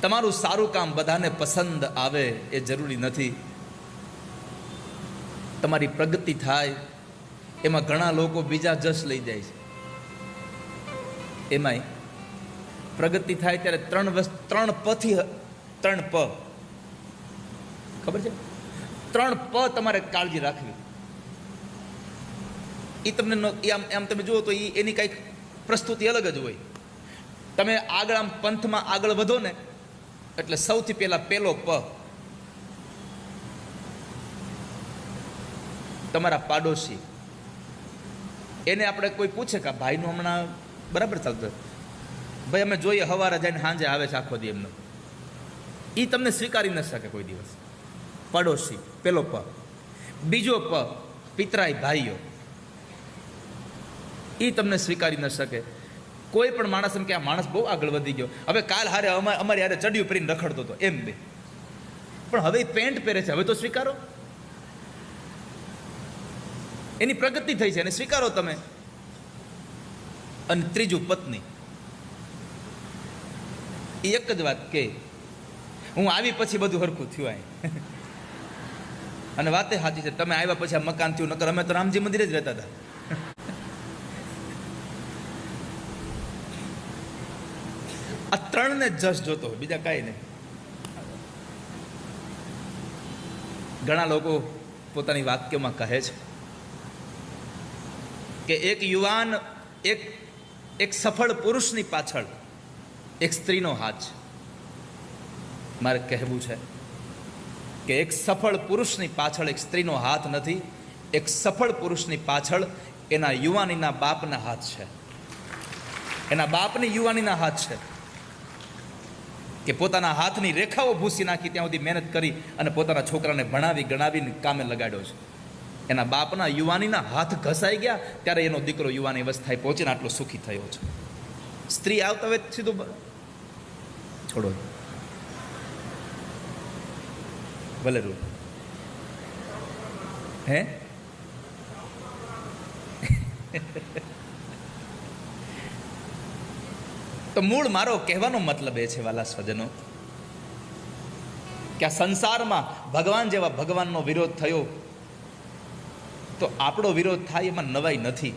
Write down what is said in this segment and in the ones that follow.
તમારું સારું કામ બધાને પસંદ આવે એ જરૂરી નથી. તમારી પ્રગતિ થાય એમાં ઘણા લોકો બીજા જશ લઈ જાય છે. એમાંય પ્રગતિ થાય ત્યારે ત્રણ પ ખબર છે? 3 પ તમારે કાળજી રાખવી. એ તમને આમ તમે જુઓ તો એની કંઈક પ્રસ્તુતિ અલગ જ હોય. તમે આગળ આમ પંથમાં આગળ વધો ને એટલે સૌથી પહેલા પેલો પ તમારા પાડોશી. એને આપણે કોઈ પૂછે કે ભાઈનું હમણાં બરાબર ચાલતું, ભાઈ અમે જોઈએ સવારે જઈને સાંજે આવે છે આખો દી, એમનો એ તમને સ્વીકારી ન શકે કોઈ દિવસ. પડોશી પેલો પ. બીજો પ પિતરાઈ ભાઈઓ, એ તમને સ્વીકારી ન શકે. કોઈ પણ માણસ એમ કે આ માણસ બહુ આગળ વધી ગયો, હવે કાલ હારે અમારી હારે ચડિયું પહેરીને રખડતો હતો એમ બે, પણ હવે પેન્ટ પહેરે છે, હવે તો સ્વીકારો. એની પ્રગતિ થઈ છે એને સ્વીકારો તમે. અને ત્રીજું પત્ની. એ એક જ વાત કે હું આવી પછી બધું હરખું થયું અહીં. અને વાતે સાચી છે, તમે આવ્યા પછી આ મકાન થયું, નકર અમે તો રામજી મંદિરે જ રહેતા હતા. આ 3ને જશ જોતો હોય, બીજા કાંઈ નહીં. ઘણા લોકો પોતાની વાક્યમાં કહે છે કે એક યુવાન એક સફળ પુરુષની પાછળ એક સ્ત્રીનો હાથ છે. મારે કહેવું છે કે એક સફળ પુરુષની પાછળ એક સ્ત્રીનો હાથ નથી, એક સફળ પુરુષની પાછળ એના યુવાનીના બાપના હાથ છે. એના બાપની યુવાનીના હાથ છે કે પોતાના હાથની રેખાઓ ભૂસી નાખી ત્યાં સુધી મહેનત કરી અને પોતાના છોકરાને ભણાવી ગણાવીને કામે લગાડ્યો છે. એના બાપના યુવાનીના હાથ ઘસાઈ ગયા ત્યારે એનો દીકરો યુવાની અવસ્થાએ પહોંચીને આટલો સુખી થયો છે. સ્ત્રી આવતા હોય સીધું છોડો, ભલે રૂ હે તો મૂળ મારો કહેવાનો મતલબ એ છે વાલા સ્વજનો કે આ સંસારમાં ભગવાન જેવા ભગવાનનો વિરોધ થયો તો આપણો વિરોધ થાય એમાં નવાઈ નથી.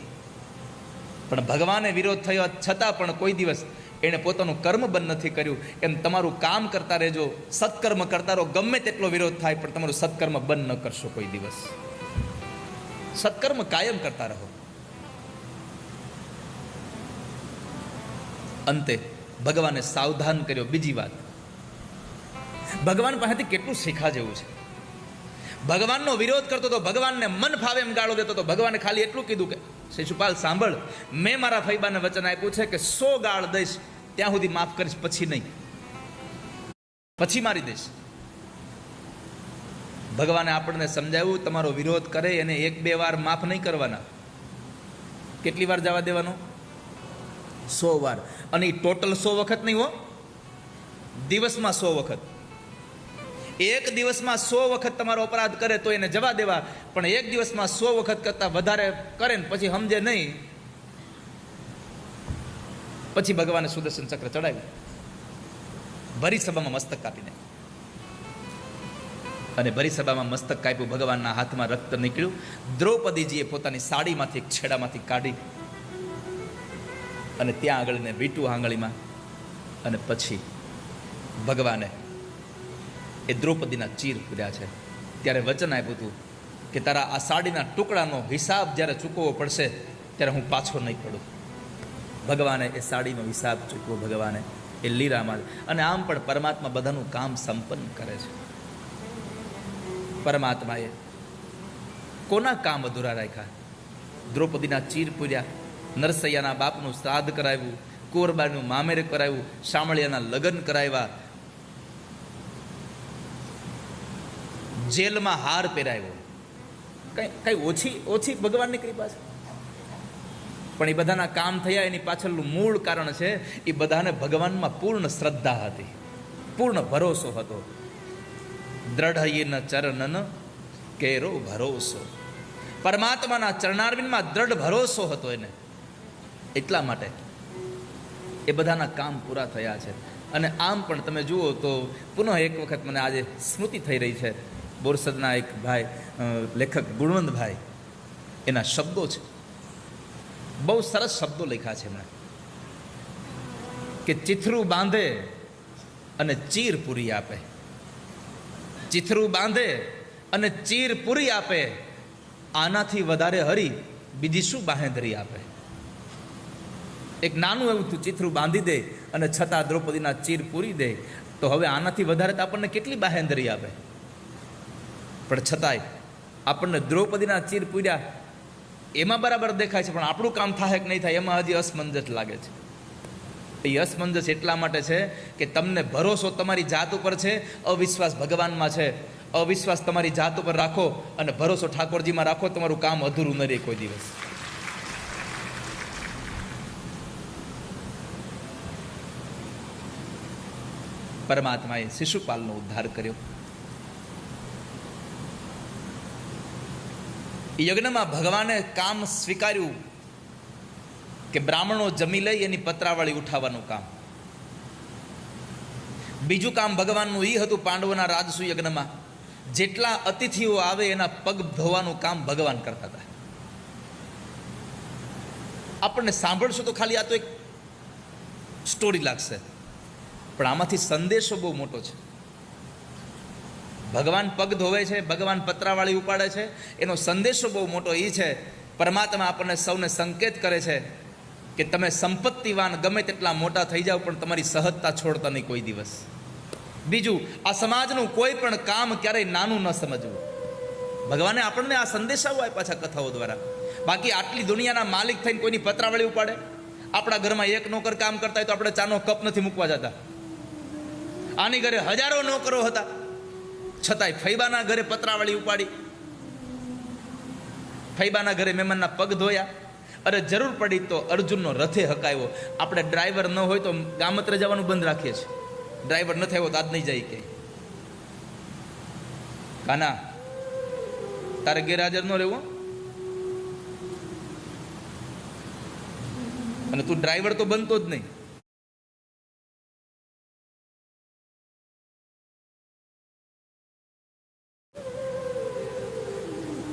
પણ ભગવાને વિરોધ થયો છતાં પણ કોઈ દિવસ એણે પોતાનું કર્મ બંધ નથી કર્યું. એમ તમારું કામ કરતા રહેજો, સત્કર્મ કરતા રહો. ગમે તેટલો વિરોધ થાય પણ તમારું સત્કર્મ બંધ ન કરશો કોઈ દિવસ. સત્કર્મ કાયમ કરતા રહો. અંતે ભગવાને સાવધાન કર્યો. બીજી વાત, ભગવાન પાસેથી કેટલું શીખા જેવું છે. ભગવાનનો વિરોધ કરતો તો, ભગવાનને મન ફાવે એમ ગાળો દેતો તો. ભગવાને ખાલી એટલું કીધું કે શિશુપાલ સાંભળ, મેં મારા ફૈબાને વચન આપ્યું છે કે 100 ગાળ દઈશ ત્યાં સુધી માફ કરીશ, પછી નહીં, પછી મારી દઈશ. ભગવાને આપણને સમજાવ્યું તમારો વિરોધ કરે એને 1-2 વાર માફ નહીં કરવાના. કેટલી વાર જવા દેવાનો? 100 વાર. અને એ ટોટલ 100 વખત નહીં હો, દિવસમાં 100 વખત. એક દિવસમાં 100 વખત તમારો અપરાધ કરે તો એને જવા દેવા, પણ એક દિવસમાં 100 વખત કરતા વધારે કરે ને પછી સમજે નહીં, પછી ભગવાને સુદર્શન ચક્ર ચડાવ્યું, ભરી સભામાં મસ્તક કાપીને. અને ભરી સભામાં મસ્તક કાપ્યું, ભગવાનના હાથમાં રક્ત નીકળ્યું. દ્રૌપદીજીએ પોતાની સાડીમાંથી એક છેડામાંથી કાઢી અને ત્યાં આગળ ને વીંટું આંગળીમાં. અને પછી ભગવાને એ દ્રૌપદીના ચીર પૂર્યા છે. ત્યારે વચન આપ્યું હતું કે તારા આ સાડીના ટુકડાનો હિસાબ જ્યારે ચૂકવવો પડશે ત્યારે હું પાછો નહીં પડું. ભગવાને એ સાડીનો હિસાબ ચૂકવો, ભગવાને એ લીરામાં. અને આમ પણ પરમાત્મા બધાનું કામ સંપન્ન કરે છે. પરમાત્માએ કોના કામ અધૂરા રાખ્યા? દ્રૌપદીના ચીર પૂર્યા, નરસૈયાના બાપનું શ્રાદ્ધ કરાવ્યું, કુંવરબાઈનું મામેર કરાવ્યું, શામળિયાના લગ્ન કરાવ્યા, જેલમાં હાર પહેરાવ્યો. કઈ ઓછી ભગવાનની કૃપા છે? પણ એ બધાના કામ થયા એની પાછળનું મૂળ કારણ છે એ બધાને ભગવાનમાં પૂર્ણ શ્રદ્ધા હતી, પૂર્ણ ભરોસો હતો. દ્રઢ ચરણન કેરો ભરોસો. પરમાત્માના ચરણારવિંદમાં દ્રઢ ભરોસો હતો એને. એટલા માટે એ બધાના કામ પૂરા થયા છે. અને આમ પણ તમે જુઓ તો પુનઃ એક વખત મને આજે સ્મૃતિ થઈ રહી છે, બોરસદના એક ભાઈ લેખક ગુણવંતભાઈ, એના શબ્દો છે, બહુ સરસ શબ્દો લખ્યા છે એમણે, કે ચીથરું બાંધે અને ચીર પૂરી આપે. ચીથરું બાંધે અને ચીર પૂરી આપે, આનાથી વધારે હરી બીજી શું બાહેંધરી આપે. એક નાનું એવું તું ચીથરું બાંધી દે અને છતાં દ્રૌપદીના ચીર પૂરી દે, તો હવે આનાથી વધારે તો આપણને કેટલી બાહેંધરી આપે. પણ છતાંય આપણને દ્રૌપદીના ચીર પૂર્યા એમાં બરાબર દેખાય છે, પણ આપણું કામ થાય કે નહીં થાય એમાં હજી અસમંજસ લાગે છે. એ અસમંજસ એટલા માટે છે કે તમને ભરોસો તમારી જાત ઉપર છે, અવિશ્વાસ ભગવાનમાં છે. અવિશ્વાસ તમારી જાત ઉપર રાખો અને ભરોસો ઠાકોરજીમાં રાખો, તમારું કામ અધૂરું ન રહે કોઈ દિવસ. પરમાત્માએ શિશુપાલનો ઉદ્ધાર કર્યો. યજ્ઞમાં ભગવાને કામ સ્વીકાર્યું કે બ્રાહ્મણો જમી લઈ એની પત્રાવળી ઉઠાવવાનું કામ. બીજું કામ ભગવાનનું એ હતું, પાંડવોના રાજસુ યજ્ઞમાં જેટલા અતિથિઓ આવે એના પગ ધોવાનું કામ ભગવાન કરતા હતા. આપણને સાંભળશું તો ખાલી આ તો એક સ્ટોરી લાગશે, પણ આમાંથી સંદેશો બહુ મોટો છે. ભગવાન પગ ધોવે છે, ભગવાન પત્રાવાળી ઉપાડે છે, એનો સંદેશો બહુ મોટો એ છે. પરમાત્મા આપણને સૌને સંકેત કરે છે કે તમે સંપત્તિવાન ગમે તેટલા મોટા થઈ જાઓ પણ તમારી સહજતા છોડતા નહીં કોઈ દિવસ. બીજું, આ સમાજનું કોઈ પણ કામ ક્યારેય નાનું ન સમજવું. ભગવાને આપણને આ સંદેશાઓ આપ્યા છે કથાઓ દ્વારા. બાકી આટલી દુનિયાના માલિક થઈને કોઈની પત્રાવળી ઉપાડે? આપણા ઘરમાં એક નોકર કામ કરતા હોય તો આપણે ચાનો કપ નથી મૂકવા જતા. આની ઘરે હજારો નોકરો હતા, છતાંય ફૈબાના ઘરે પત્રાવળી ઉપાડી, ફૈબાના ઘરે મહેમાનના પગ ધોયા. અરે જરૂર પડી તો અર્જુનનો રથે હકાવ્યો. આપણે ડ્રાઈવર ન હોય તો ગામત્રે જવાનું બંધ રાખીએ છીએ. ડ્રાઈવર ન થયો તો આજ નહીં જાય કે કાના તારે ગેરહાજર ન રહેવું, અને તું ડ્રાઈવર તો બનતો જ નહીં.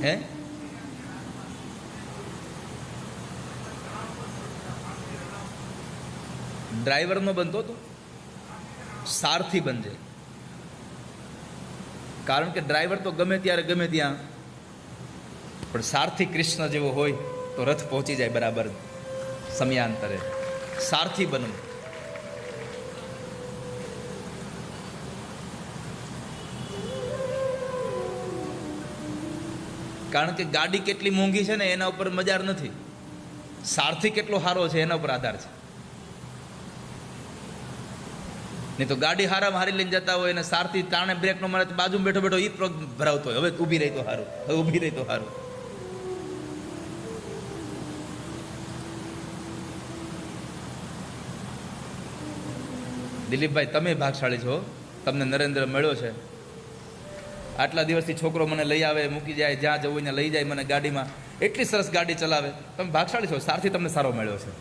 હે ડ્રાઈવર નો બનતો તું સારથી બનજે. કારણ કે ડ્રાઈવર તો ગમે ત્યારે ગમે ત્યાં, પણ સારથી કૃષ્ણ જેવો હોય તો રથ પહોંચી જાય બરાબર સમયાંતરે. સારથી બનવું. કારણ કે ગાડી કેટલી મોંઘી છે ને એના ઉપર મજાર નથી, સારથી કેટલો સારો છે એના ઉપર આધાર છે. નહીં તો ગાડી હારામાં હારી લઈને જતા હોય અને સારથી તાણે બ્રેક નો મારે બાજુમાં બેઠો બેઠો ઈ પગ ભરાવતો હોય, હવે ઊભી રહી તો સારું, હવે ઊભી રહી તો સારું. દિલીપભાઈ તમે ભાગશાળી છો, તમને નરેન્દ્ર મળ્યો છે. આટલા દિવસથી છોકરો મને લઈ આવે, મૂકી જાય, જ્યાં જવું એને લઈ જાય મને ગાડીમાં, એટલી સરસ ગાડી ચલાવે. તમે ભાગશાળી છો, સારથી તમને સારો મળ્યો છે.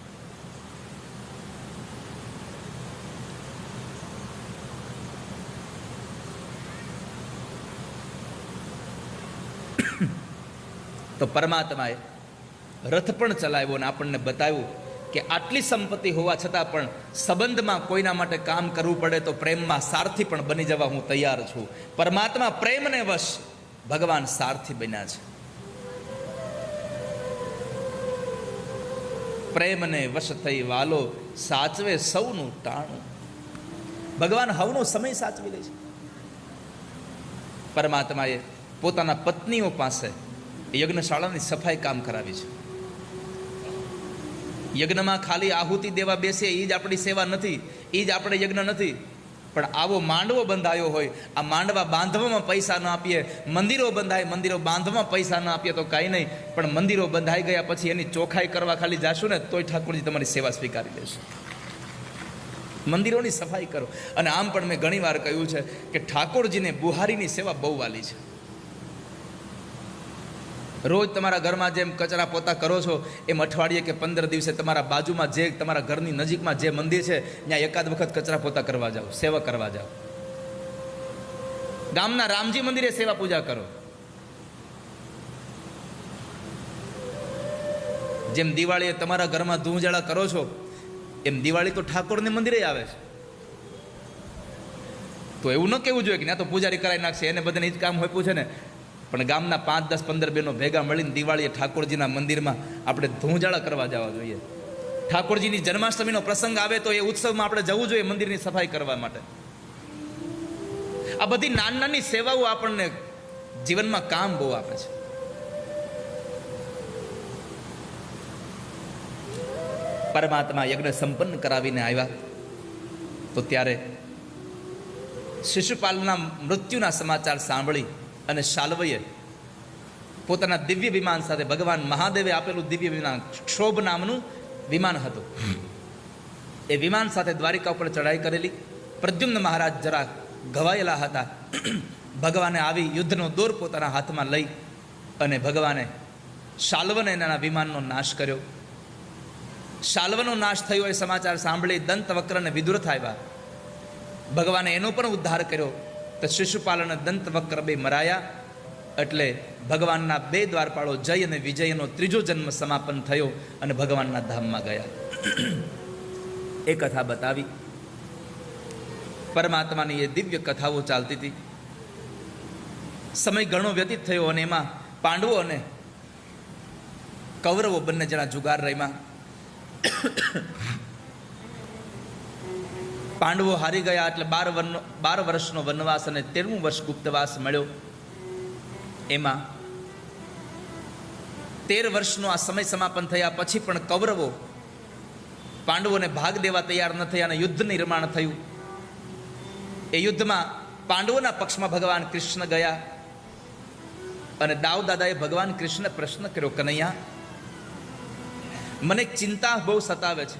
તો પરમાત્માએ રથ પણ ચલાવ્યો અને આપણને બતાવ્યું કે આટલી સંપત્તિ હોવા છતાં પણ સંબંધમાં કોઈના માટે કામ કરવું પડે તો પ્રેમમાં સારથી પણ બની જવા હું તૈયાર છું. પરમાત્મા પ્રેમને વશ, ભગવાન સારથી બન્યા છે. પ્રેમને વશ થઈ વાલો સાચવે સૌનું ટાણું. ભગવાન હવનો સમય સાચવી લે છે. પરમાત્માએ પોતાના પત્નીઓ પાસે યજ્ઞશાળાની સફાઈ કામ કરાવી છે. યજ્ઞમાં ખાલી આહુતિ દેવા બેસે એ જ આપણી સેવા નથી, એ જ આપણે યજ્ઞ નથી. પણ આવો માંડવો બંધાયો હોય, આ માંડવા બાંધવામાં પૈસા ન આપીએ, મંદિરો બંધાય, મંદિરો બાંધવામાં પૈસા ન આપીએ તો કાંઈ નહીં, પણ મંદિરો બંધાઈ ગયા પછી એની ચોખાઈ કરવા ખાલી જાશું ને તોય ઠાકોરજી તમારી સેવા સ્વીકારી લેશે. મંદિરોની સફાઈ કરો. અને આમ પણ મેં ઘણી વાર કહ્યું છે કે ઠાકોરજીને બુહારીની સેવા બહુ વાલી છે. રોજ તમારા ઘરમાં જેમ કચરા પોતા કરો છો એમ અઠવાડિયે કે 15 દિવસે તમારા બાજુમાં જે તમારા ઘરની નજીકમાં જે મંદિર છે ત્યાં એકાદ વખત કચરા પોતા કરવા જાઓ, સેવા કરવા જાઓ. ગામના રામજી મંદિરે સેવા પૂજા કરો. જેમ દિવાળીએ તમારા ઘરમાં ધૂંજાળા કરો છો એમ દિવાળી તો ઠાકોરને મંદિરે આવે છે. તો એવું ન કહેવું જોઈએ કે ત્યાં તો પૂજારી કરાવી નાખશે, એને બધાને જ કામ હોય પૂછે ને. પણ ગામના 5, 10, 15 બહેનો ભેગા મળીને દિવાળીએ ઠાકોરજીના મંદિરમાં આપણે ધૂંજાળા કરવા જવા જોઈએ. ઠાકોરજીની જન્માષ્ટમીનો પ્રસંગ આવે તો એ ઉત્સવમાં આપણે જવું જોઈએ મંદિરની સફાઈ કરવા માટે. આ બધી નાની નાની સેવાઓ આપણને જીવનમાં કામ બહુ આપે છે. પરમાત્મા યજ્ઞ સંપન્ન કરાવીને આવ્યા તો ત્યારે શિશુપાલના મૃત્યુના સમાચાર સાંભળી અને શાલ્વએ પોતાના દિવ્ય વિમાન સાથે, ભગવાન મહાદેવે આપેલું દિવ્ય વિમાન, ક્ષોભ નામનું વિમાન હતું, એ વિમાન સાથે દ્વારિકા ઉપર ચઢાઈ કરેલી. પ્રદ્યુમ્ન મહારાજ જરા ઘવાયેલા હતા. ભગવાને આવી યુદ્ધનો દોર પોતાના હાથમાં લઈ અને ભગવાને શાલ્વને એના વિમાનનો નાશ કર્યો. શાલ્વનો નાશ થયો એ સમાચાર સાંભળી દંતવક્રને વિદુરથ આવ્યા. ભગવાને એનો પણ ઉદ્ધાર કર્યો. તો શિશુપાલ અને દંતવક્ર બે મરાયા. એટલે ભગવાનના 2 દ્વારપાળો જય અને વિજયનો 3જો જન્મ સમાપન થયો અને ભગવાનના ધામમાં ગયા. એ કથા બતાવી. પરમાત્માની એ દિવ્ય કથાઓ ચાલતી હતી. સમય ઘણો વ્યતીત થયો અને એમાં પાંડવો અને કૌરવો બંને જણા જુગાર રમ્યા. પાંડવો હારી ગયા એટલે 12 વર્ષનો વનવાસ અને 13મું વર્ષ ગુપ્તવાસ મળ્યો. એમાં 13 વર્ષનો આ સમય સમાપન થયા પછી પણ કૌરવો પાંડવોને ભાગ દેવા તૈયાર ન થયા અને યુદ્ધ નિર્માણ થયું. એ યુદ્ધમાં પાંડવોના પક્ષમાં ભગવાન કૃષ્ણ ગયા અને દાઉ દાદાએ ભગવાન કૃષ્ણ પ્રશ્ન કર્યો, કનૈયા, મને ચિંતા બહુ સતાવે છે.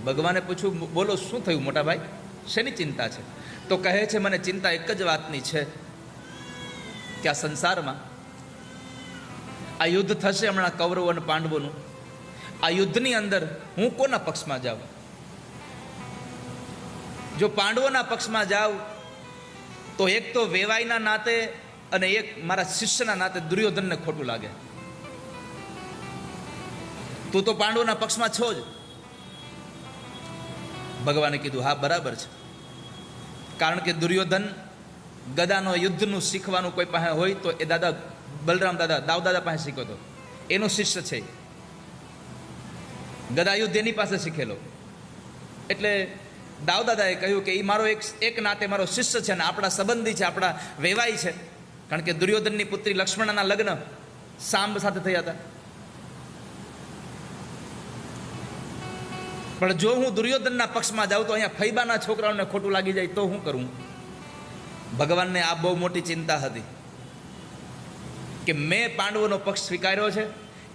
ભગવાને પૂછ્યું, બોલો શું થયું મોટા ભાઈ, શેની ચિંતા છે? તો કહે છે, મને ચિંતા એક જ વાતની છે કે આ સંસારમાં આ યુદ્ધ થશે હમણાં કૌરવો અને પાંડવોનું. આ યુદ્ધની અંદર હું કોના પક્ષમાં જાઉં? જો પાંડવોના પક્ષમાં જાઉં તો એક તો વેવાઈના નાતે અને એક મારા શિષ્યના નાતે દુર્યોધનને ખોટું લાગે. તું તો પાંડવોના પક્ષમાં છો જ. ભગવાને કીધું, હા બરાબર છે. કારણ કે દુર્યોધન ગદાનો યુદ્ધનું શીખવાનું કોઈ પાસે હોય તો એ દાદા બલરામ દાદા, દાઉ દાદા પાસે શીખ્યો હતો. એનો શિષ્ય છે. ગદા યુદ્ધ એની પાસે શીખેલો. એટલે દાઉ દાદાએ કહ્યું કે એ મારો એક નાતે મારો શિષ્ય છે અને આપણા સંબંધી છે, આપણા વેવાઈ છે. કારણ કે દુર્યોધનની પુત્રી લક્ષ્મણના લગ્ન સાંબ સાથે થયા હતા. પણ જો હું દુર્યોધનના પક્ષમાં જાઉં તો અહીંયા ફૈબાના છોકરાઓને ખોટું લાગી જાય તો શું કરું? ભગવાનને આ બહુ મોટી ચિંતા હતી કે મેં પાંડવોનો પક્ષ સ્વીકાર્યો છે.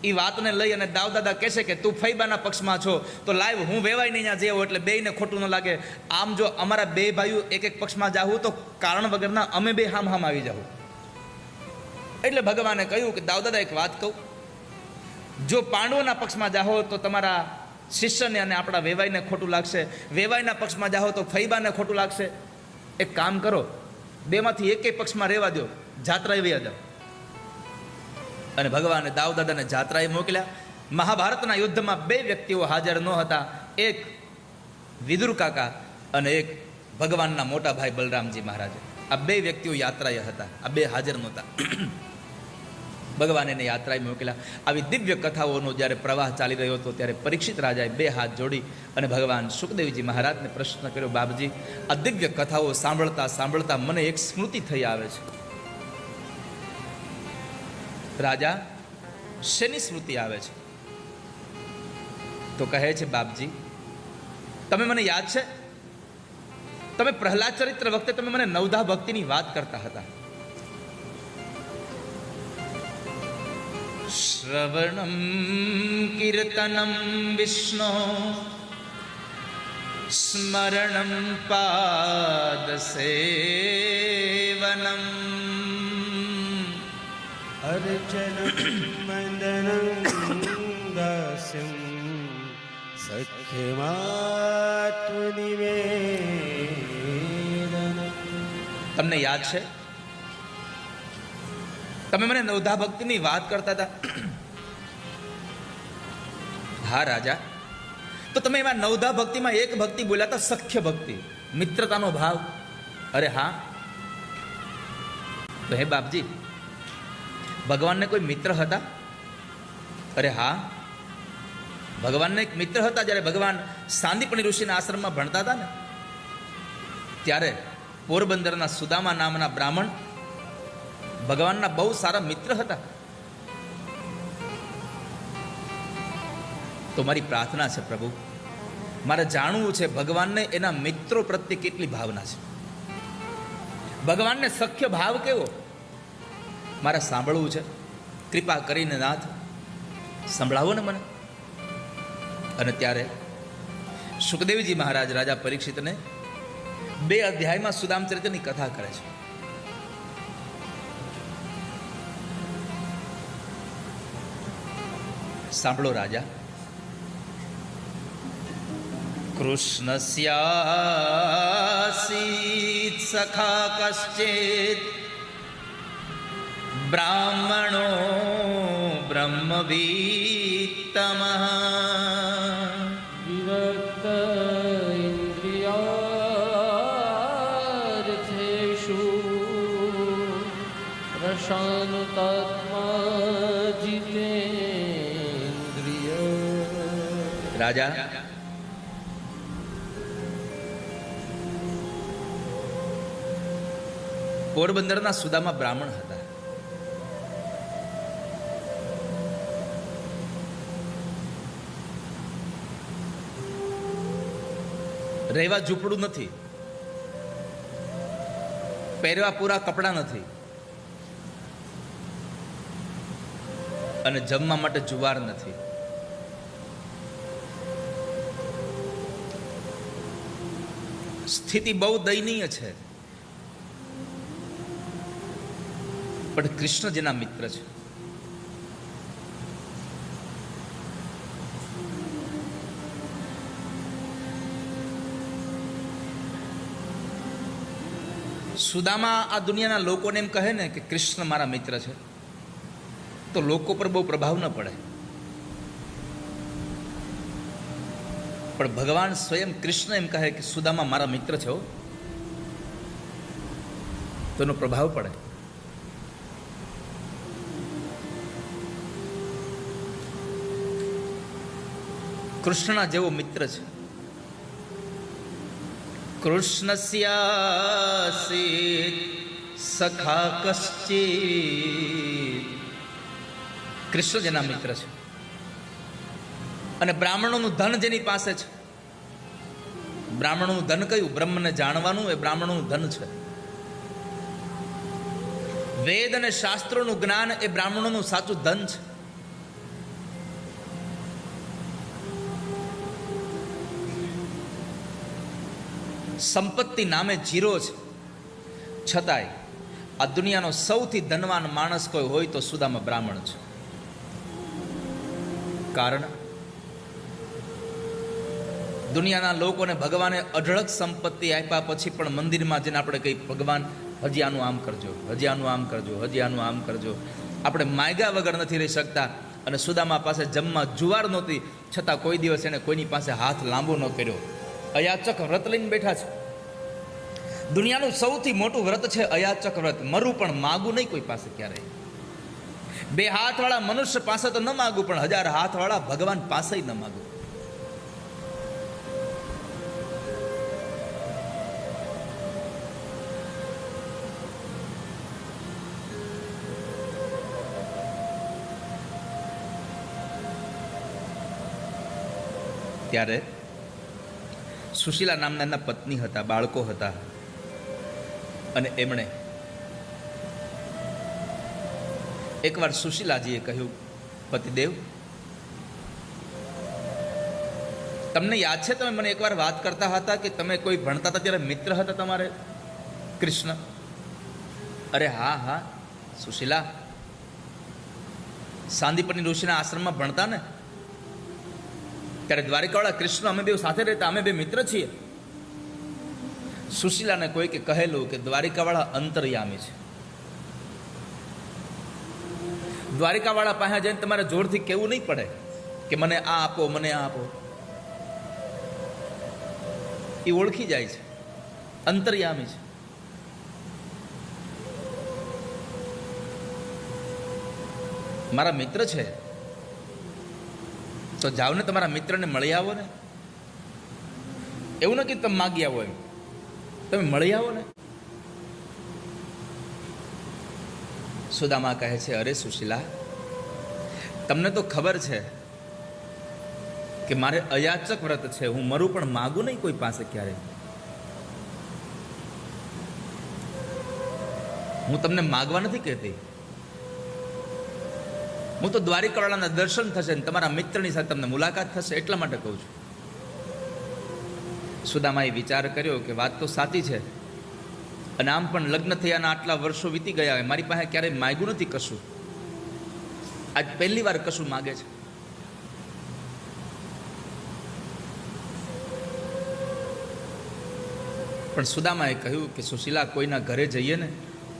એ વાતને લઈ અને દાઉ દાદા કહેશે કે તું ફૈબાના પક્ષમાં છો તો લાઈવ હું વેવાઈને અહીંયા જેવો, એટલે બેયને ખોટું ન લાગે. આમ જો અમારા 2 ભાઈઓ એક પક્ષમાં જાવું તો કારણ વગરના અમે 2 હામ આવી જાવું. એટલે ભગવાને કહ્યું કે દાઉ દાદા એક વાત કહું, જો પાંડવોના પક્ષમાં જાઓ તો તમારા શિષ્યને અને આપણા વેવાઈને ખોટું લાગશે. વેવાઈના પક્ષમાં જાઓ તો ફૈબાને ખોટું લાગશે. એક કામ કરો, 2માંથી એકેય પક્ષમાં રહેવા દો, જાત્રાએ વયા જાઓ. અને ભગવાને દાઉ દાદાને જાત્રાએ મોકલ્યા. મહાભારતના યુદ્ધમાં 2 વ્યક્તિઓ હાજર ન હતા, એક વિદુર કાકા અને એક ભગવાનના મોટા ભાઈ બલરામજી મહારાજ. આ 2 વ્યક્તિઓ યાત્રાએ હતા, આ 2 હાજર નહોતા. ભગવાન એને યાત્રાએ મોકલ્યા. આવી દિવ્ય કથાઓનો જ્યારે પ્રવાહ ચાલી રહ્યો હતો ત્યારે પરીક્ષિત રાજાએ 2 હાથ જોડી અને ભગવાન સુખદેવજી મહારાજને પ્રશ્ન કર્યો, બાપજી, આ દિવ્ય કથાઓ સાંભળતા સાંભળતા મને એક સ્મૃતિ થઈ આવે છે. રાજા, શેની સ્મૃતિ આવે છે? તો કહે છે, બાપજી, તમે મને યાદ છે, તમે પ્રહલાદ ચરિત્ર વખતે તમે મને નવધા ભક્તિની વાત કરતા હતા. શ્રવણમ કીર્તનમ વિષ્ણુ સ્મરણમ પાદ સેવનમ अर्चनं वन्दनं दास्यं सख्यमात्मनिवेदनम्. તમને યાદ છે તમે મને નવધા ભક્તિની વાત કરતા હતા? હા રાજા, તો તમે એમાં નવધા ભક્તિમાં એક ભક્તિ બોલ્યા હતા, સખ્ય ભક્તિ, મિત્રતાનો ભાવ. અરે હા, તો હે બાપજી, ભગવાનને કોઈ મિત્ર હતા? અરે હા, ભગવાનને એક મિત્ર હતા. જ્યારે ભગવાન સાંદીપની ઋષિના આશ્રમમાં ભણતા હતા ને, ત્યારે પોરબંદરના સુદામા નામના બ્રાહ્મણ ભગવાનના બહુ સારા મિત્ર હતા. તો મારી પ્રાર્થના છે પ્રભુ, મારે જાણવું છે ભગવાનને એના મિત્રો પ્રત્યે કેટલી ભાવના છે, ભગવાનને સખ્ય ભાવ કેવો, મારે સાંભળવું છે. કૃપા કરીને નાથ સંભળાવો ને મને. અને ત્યારે સુખદેવજી મહારાજ રાજા પરીક્ષિતને 2 અધ્યાયમાં સુદામચરિત્રની કથા કરે છે. સાંભળો રાજા. કૃષ્ણસ્યાસીત સખા કશ્ચિત બ્રાહ્મણો બ્રહ્મવિત્તમઃ વિરક્ત ઇન્દ્રિયાર્થેષુ પ્રશાંતાત્મા જીતેન્દ્રિય. રાજા, પોરબંદરના સુદામા બ્રાહ્મણ હતા. રહેવા ઝૂંપડું નથી, પહેરવા પૂરા કપડાં નથી, અને જમવા માટે જુવાર નથી. સ્થિતિ બહુ દયનીય છે. પણ કૃષ્ણ જેના મિત્ર છે, સુદામા આ દુનિયાના લોકોને એમ કહે ને કે કૃષ્ણ મારા મિત્ર છે, તો લોકો પર બહુ પ્રભાવ ન પડે. પણ ભગવાન સ્વયં કૃષ્ણ એમ કહે કે સુદામા મારા મિત્ર છો, તો એનો પ્રભાવ પડે. કૃષ્ણના જેવો મિત્ર છે. કૃષ્ણસ્યાસીત સખા કશ્ચિત, કૃષ્ણ જેના મિત્ર છે. અને બ્રાહ્મણોનું ધન જેની પાસે છે. બ્રાહ્મણોનું ધન કયું? બ્રહ્મને જાણવાનું એ બ્રાહ્મણોનું ધન છે. વેદ અને શાસ્ત્રોનું જ્ઞાન એ બ્રાહ્મણોનું સાચું ધન છે. સંપત્તિ નામે જીરો છે, છતાંય આ દુનિયાનો સૌથી ધનવાન માણસ કોઈ હોય તો સુદામા બ્રાહ્મણ છે. કારણ દુનિયાના લોકોને ભગવાને અઢળક સંપત્તિ આપ્યા પછી પણ મંદિરમાં જઈને આપણે કઈ ભગવાન હજી આનું આમ કરજો, હજી આનું આમ કરજો, હજી આનું આમ કરજો, આપણે માગ્યા વગર નથી રહી શકતા. અને સુદામા પાસે જમવા જુવાર નહોતી, છતાં કોઈ દિવસ એને કોઈની પાસે હાથ લાંબો ન કર્યો. અયાચક વ્રત લઈને બેઠા છે. દુનિયાનું સૌથી મોટું વ્રત છે અયાચક વ્રત. મરું પણ માગું નહીં કોઈ પાસે ક્યારેય. 2 હાથવાળા મનુષ્ય પાસે તો ન માગું, પણ 1000 હાથવાળા ભગવાન પાસે ન માગું. ત્યારે સુશીલા નામના એમના પત્ની હતા, બાળકો હતા, અને એમણે એકવાર સુશીલાજીએ કહ્યું, પતિદેવ, તમને યાદ છે તમે મને એકવાર વાત કરતા હતા કે તમે કોઈ ભણતા હતા ત્યારે મિત્ર હતા તમારે કૃષ્ણ? અરે હા હા સુશીલા, સાંદીપની ઋષિના આશ્રમમાં ભણતા ને, ત્યારે દ્વારિકાવાળા કૃષ્ણ અમે બે સાથે રહેતા, અમે બે મિત્ર છીએ. સુશીલાને કોઈકે કહેલું કે દ્વારિકાવાળા અંતર્યામી છે. દ્વારિકાવાળા પાસે જઈને તમારે જોરથી કહેવું નહીં પડે કે મને આ આપો, મને આ આપો. એ ઓળખી જાય છે, અંતર્યામી છે. મારા મિત્ર છે તો જાઓ ને તમારા મિત્રને મળી આવો ને. એવું નથી તમે માગી આવો, એમ તમે મળી આવો ને. સુદામા કહે છે, અરે સુશીલા, તમને તો ખબર છે કે મારે અયાચક વ્રત છે, હું મરું પણ માગું નહીં કોઈ પાસે ક્યારેય. હું તમને માગવા નથી કહેતી, હું તો દ્વારિકાવાળાના દર્શન થશે ને તમારા મિત્રની સાથે તમને મુલાકાત થશે એટલા માટે કહું છું. સુદામાએ વિચાર કર્યો કે વાત તો સાચી છે, અને આમ પણ લગ્ન થયાના આટલા વર્ષો વીતી ગયા હોય, મારી પાસે ક્યારેય માગ્યું નથી કશું, આજ પહેલી વાર કશું માગે છે. પણ સુદામાએ કહ્યું કે સુશીલા, કોઈના ઘરે જઈએ ને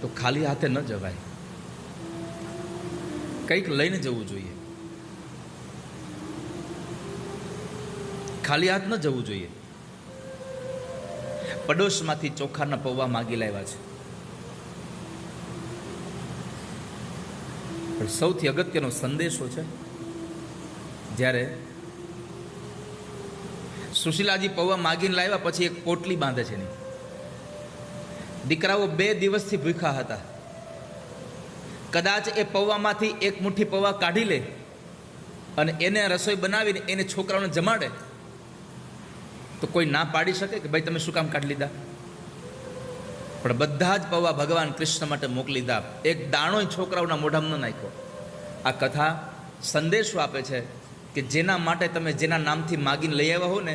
તો ખાલી હાથે ન જવાય, કંઈક લઈને જવું જોઈએ, ખાલી હાથ ન જવું જોઈએ. પડોશમાંથી ચોખાના પૌવા માગી લાવ્યા છે. પણ સૌથી અગત્યનો સંદેશો છે, જ્યારે સુશીલાજી પૌવા માગીને લાવ્યા પછી એક પોટલી બાંધે છે એની. દીકરાઓ 2 દિવસથી ભૂખ્યા હતા. કદાચ એ પૌવામાંથી એક મુઠ્ઠી પૌવા કાઢી લે અને એને રસોઈ બનાવીને એને છોકરાઓને જમાડે તો કોઈ ના પાડી શકે કે ભાઈ તમે શું કામ કાઢી લીધા? પણ બધા જ પૌવા ભગવાન કૃષ્ણ માટે મોકલી દીધા, એક દાણો છોકરાઓના મોઢામાં ન નાખ્યો. આ કથા સંદેશો આપે છે કે જેના માટે તમે જેના નામથી માગીને લઈ આવ્યા હો ને,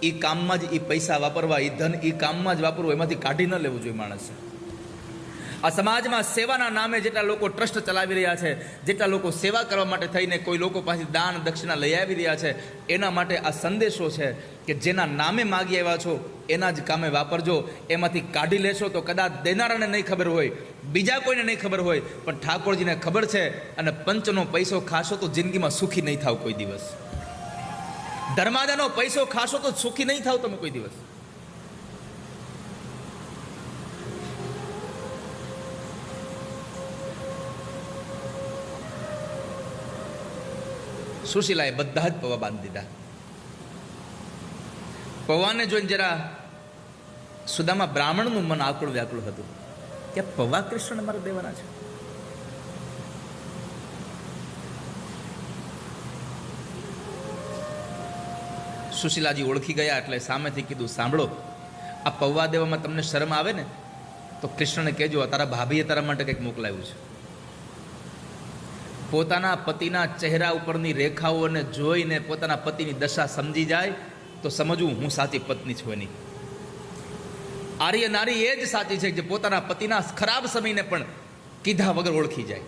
એ કામમાં જ એ પૈસા વાપરવા, એ ધન એ કામમાં જ વાપરવું, એમાંથી કાઢી ન લેવું જોઈએ માણસે. આ સમાજમાં સેવાના નામે જેટલા લોકો ટ્રસ્ટ ચલાવી રહ્યા છે, જેટલા લોકો સેવા કરવા માટે થઈને કોઈ લોકો પાસેથી દાન દક્ષિણા લઈ આવી રહ્યા છે, એના માટે આ સંદેશો છે કે જેના નામે માગી આવ્યા છો એના જ કામે વાપરજો. એમાંથી કાઢી લેશો તો કદાચ દેનારાને નહીં ખબર હોય, બીજા કોઈને નહીં ખબર હોય, પણ ઠાકોરજીને ખબર છે. અને પંચનો પૈસો ખાશો તો જિંદગીમાં સુખી નહીં થાવ કોઈ દિવસ. ધર્માદાનો પૈસો ખાશો તો સુખી નહીં થાવ તમે કોઈ દિવસ. સુશીલાએ બધા જ પૌવા બાંધી દીધા. પૌવાને જોઈને જરા સુદામા બ્રાહ્મણનું મન આકુળ વ્યાકુળ હતું કે પૌવા કૃષ્ણને મારે દેવાના છે. સુશીલાજી ઓળખી ગયા એટલે સામેથી કીધું, સાંભળો, આ પૌવા દેવામાં તમને શરમ આવે ને તો કૃષ્ણને કહેજો તારા ભાભીએ તારા માટે કંઈક મોકલાવ્યું છે. પોતાના પતિના ચહેરા ઉપરની રેખાઓને જોઈને પોતાના પતિની દશા સમજી જાય તો સમજવું હું સાચી પત્ની છું એની. આર્ય નારી એ જ સાચી છે જે પોતાના પતિના ખરાબ સમયને પણ કીધા વગર ઓળખી જાય.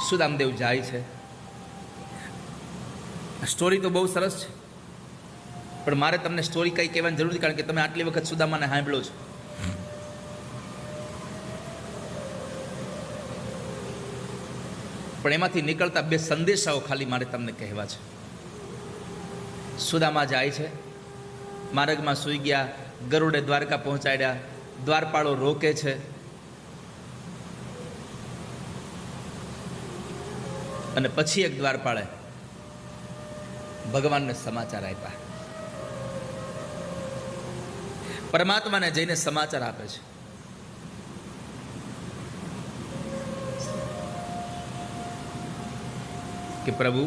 સુદામદેવ જાય છે. સ્ટોરી તો બહુ સરસ છે, પણ મારે તમને સ્ટોરી કઈ કહેવાની જરૂર નથી, કારણ કે તમે આટલી વખત સુદામાને સાંભળ્યો છો. પણ એમાંથી નીકળતા 2 સંદેશાઓ ખાલી મારે તમને કહેવા છે. સુદામા જાય છે, માર્ગમાં સૂઈ ગયા, ગરુડે દ્વારકા પહોંચાડ્યા, દ્વારપાળો રોકે છે. અને પછી એક દ્વારપાળે ભગવાનને સમાચાર આપ્યા. પરમાત્માને જઈને સમાચાર આપે છે કે પ્રભુ,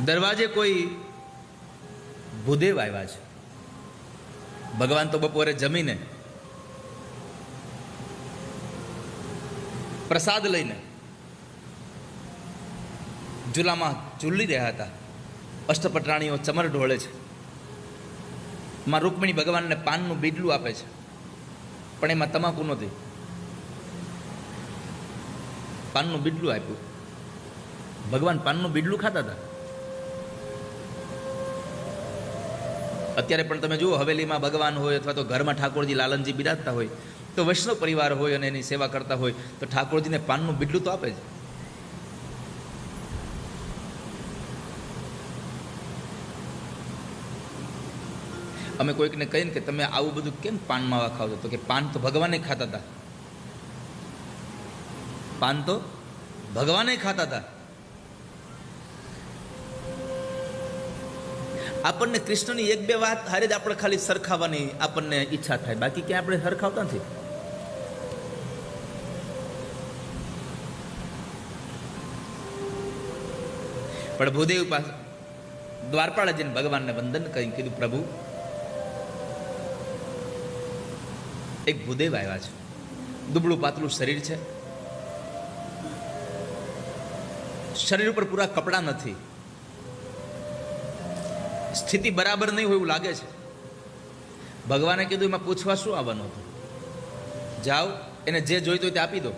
દરવાજે કોઈ ભૂદેવ આવ્યા છે. ભગવાન તો બપોરે જમીને પ્રસાદ લઈને ઝૂલામાં ઝૂલી રહ્યા હતા. અષ્ટપટરાણીઓ ચમર ઢોળે છે. માં રૂકમણી ભગવાનને પાનનું બીડલું આપે છે, પણ એમાં તમાકુ નથી. પાનનું બીડલું આપ્યું. ભગવાન પાનનું બીડલું ખાતા હતા. અત્યારે પણ તમે જુઓ, હવેલીમાં ભગવાન હોય અથવા તો ઘરમાં ઠાકોરજી લાલનજી બિરાજતા હોય, તો વૈષ્ણવ પરિવાર હોય અને એની સેવા કરતા હોય તો ઠાકોરજીને પાનનું બીડલું તો આપે જ. અમે કોઈકને કહીએ ને કે તમે આવું બધું કેમ પાન માવા ખાવ છો, તો કે પાન તો ભગવાને ખાતા હતા. પાન તો ભગવાને ખાતા હતા. આપણને કૃષ્ણની એક બે વાત હારે જ આપણે ખાલી સરખાવવાની આપણને ઈચ્છા થાય, બાકી ક્યાં આપણે સરખાવતા નથી. પણ ભૂદેવ પાસે દ્વારપાળા જઈને ભગવાનને વંદન કરી કીધું, પ્રભુ એક ભૂદેવ આવ્યા છે, દુબળું પાતળું શરીર છે, શરીર ઉપર પૂરા કપડાં નથી, સ્થિતિ બરાબર નહીં હોય એવું લાગે છે. ભગવાને કીધું એમાં પૂછવા શું આવવાનું હતું, જાઓ એને જે જોઈતું હોય તે આપી દો.